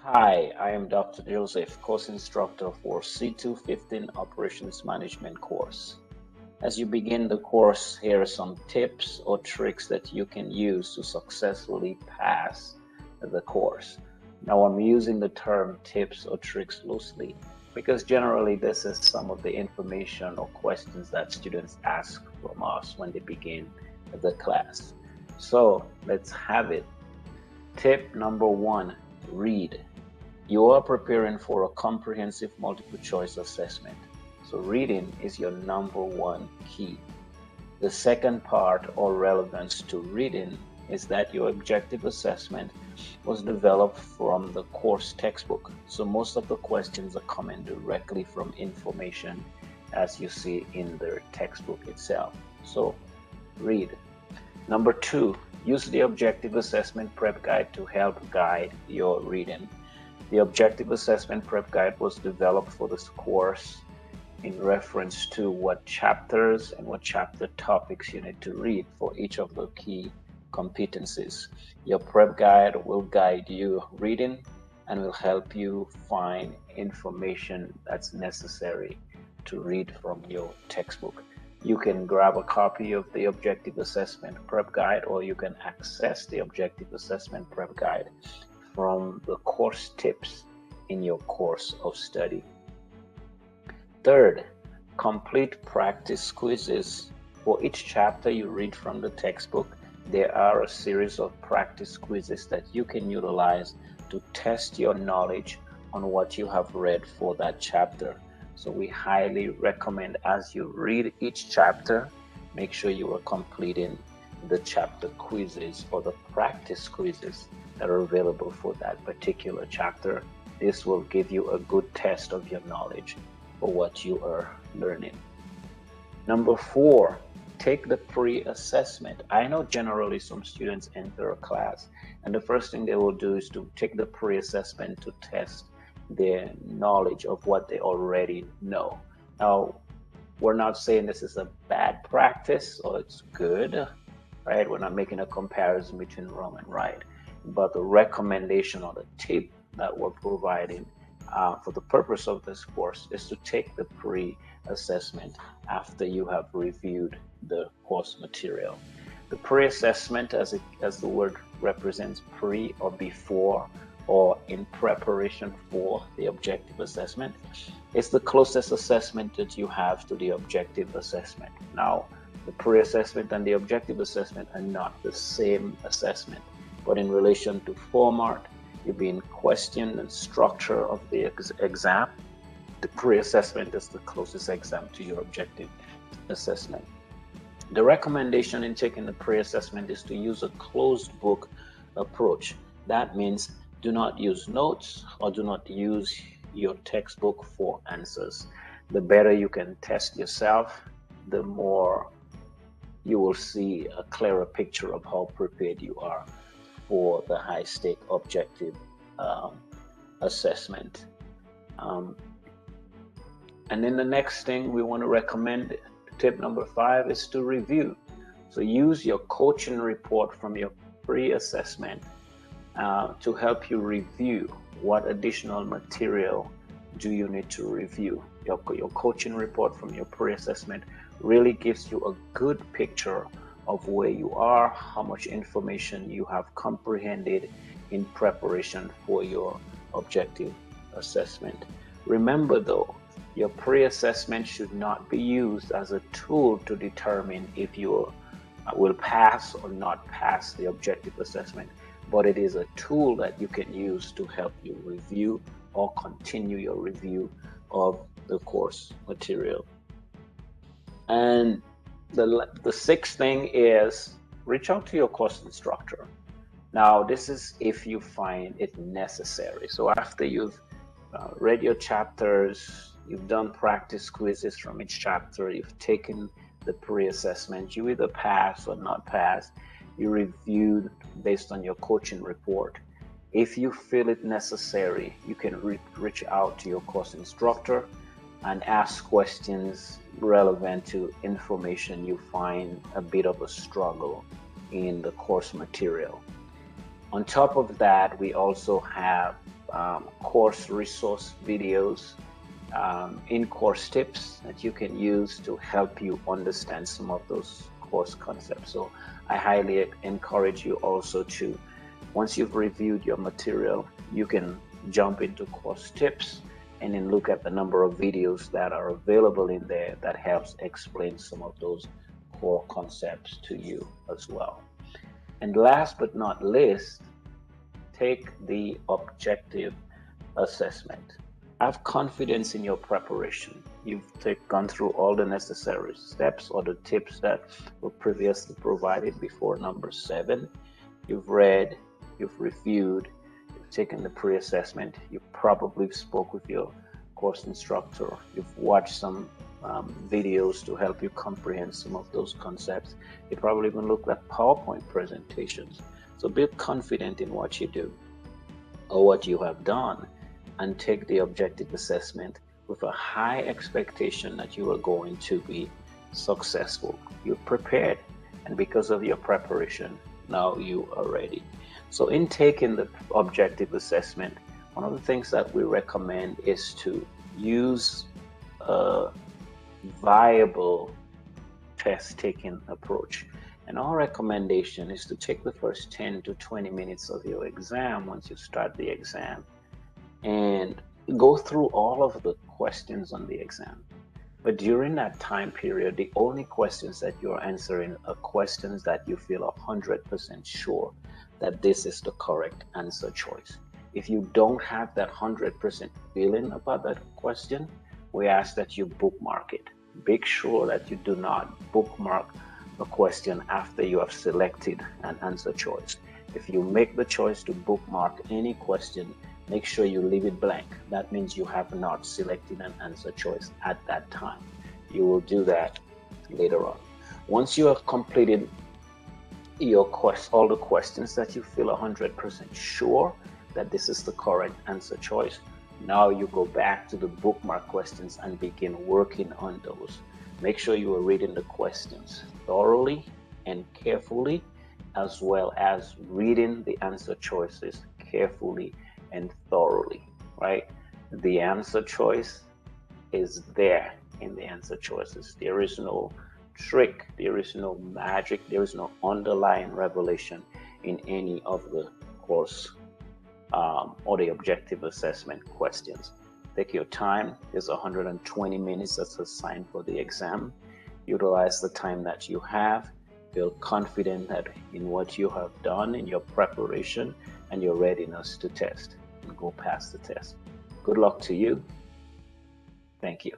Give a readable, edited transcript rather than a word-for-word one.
Hi, I am Dr. Joseph, course instructor for C215 Operations Management course. As you begin the course, here are some tips or tricks that you can use to successfully pass the course. Now, I'm using the term tips or tricks loosely because generally this is some of the information or questions that students ask from us when they begin the class. So let's have it. Tip number one, read. You are preparing for a comprehensive multiple choice assessment, so reading is your number one key. The second part or relevance to reading is that your objective assessment was developed from the course textbook, so most of the questions are coming directly from information as you see in the textbook itself. So read. Number two, use the objective assessment prep guide to help guide your reading. The Objective Assessment Prep Guide was developed for this course in reference to what chapters and what chapter topics you need to read for each of the key competencies. Your prep guide will guide you reading and will help you find information that's necessary to read from your textbook. You can grab a copy of the Objective Assessment Prep Guide, or you can access the Objective Assessment Prep Guide from the course tips in your course of study. Third, complete practice quizzes. For each chapter you read from the textbook, there are a series of practice quizzes that you can utilize to test your knowledge on what you have read for that chapter. So we highly recommend, as you read each chapter, make sure you are completing the chapter quizzes or the practice quizzes that are available for that particular chapter. This will give you a good test of your knowledge for what you are learning. Number four, take the pre-assessment. I know generally some students enter a class and the first thing they will do is to take the pre-assessment to test their knowledge of what they already know. Now, we're not saying this is a bad practice or it's good, right? We're not making a comparison between wrong and right. But the recommendation or the tip that we're providing for the purpose of this course is to take the pre-assessment after you have reviewed the course material. The pre-assessment, as the word represents, pre or before or in preparation for the objective assessment, is the closest assessment that you have to the objective assessment. Now, the pre-assessment and the objective assessment are not the same assessment, but in relation to format, you're being questioned and structure of the exam, the pre-assessment is the closest exam to your objective assessment. The recommendation in taking the pre-assessment is to use a closed book approach. That means do not use notes or do not use your textbook for answers. The better you can test yourself, the more you will see a clearer picture of how prepared you are for the high stake objective assessment. And then the next thing we want to recommend, tip number 5, is to review. So use your coaching report from your pre-assessment to help you review what additional material do you need to review. Your coaching report from your pre-assessment really gives you a good picture of where you are, how much information you have comprehended in preparation for your objective assessment. Remember though, your pre-assessment should not be used as a tool to determine if you will pass or not pass the objective assessment, but it is a tool that you can use to help you review or continue your review of the course material. And the sixth thing is reach out to your course instructor. Now, this is if you find it necessary. So after you've read your chapters, you've done practice quizzes from each chapter, you've taken the pre-assessment, you either pass or not pass, you reviewed based on your coaching report. If you feel it necessary, you can reach out to your course instructor and ask questions relevant to information you find a bit of a struggle in the course material. On top of that, we also have course resource videos, in-course tips that you can use to help you understand some of those course concepts. So I highly encourage you also to, once you've reviewed your material, you can jump into course tips and then look at the number of videos that are available in there that helps explain some of those core concepts to you as well. And last but not least, take the objective assessment. Have confidence in your preparation. You've gone through all the necessary steps or the tips that were previously provided before number 7. You've read, you've reviewed, you've taken the pre-assessment, you probably spoke with your course instructor, you've watched some videos to help you comprehend some of those concepts. You probably even looked at PowerPoint presentations. So be confident in what you do or what you have done, and take the objective assessment with a high expectation that you are going to be successful. You're prepared, and because of your preparation, now you are ready. So in taking the objective assessment, one of the things that we recommend is to use a viable test-taking approach. And our recommendation is to take the first 10 to 20 minutes of your exam once you start the exam and go through all of the questions on the exam. But during that time period, the only questions that you're answering are questions that you feel 100% sure that this is the correct answer choice. If you don't have that 100% feeling about that question, we ask that you bookmark it. Make sure that you do not bookmark a question after you have selected an answer choice. If you make the choice to bookmark any question, make sure you leave it blank. That means you have not selected an answer choice at that time. You will do that later on. Once you have completed your all the questions that you feel 100% sure that this is the correct answer choice, now you go back to the bookmark questions and begin working on those. Make sure you are reading the questions thoroughly and carefully, as well as reading the answer choices carefully and thoroughly, right? The answer choice is there in the answer choices. There is no trick, there is no magic, there is no underlying revelation in any of the course or the objective assessment questions. Take your time. There's 120 minutes that's assigned for the exam. Utilize the time that you have. Feel confident that in what you have done in your preparation and your readiness to test, and go past the test. Good luck to you. Thank you.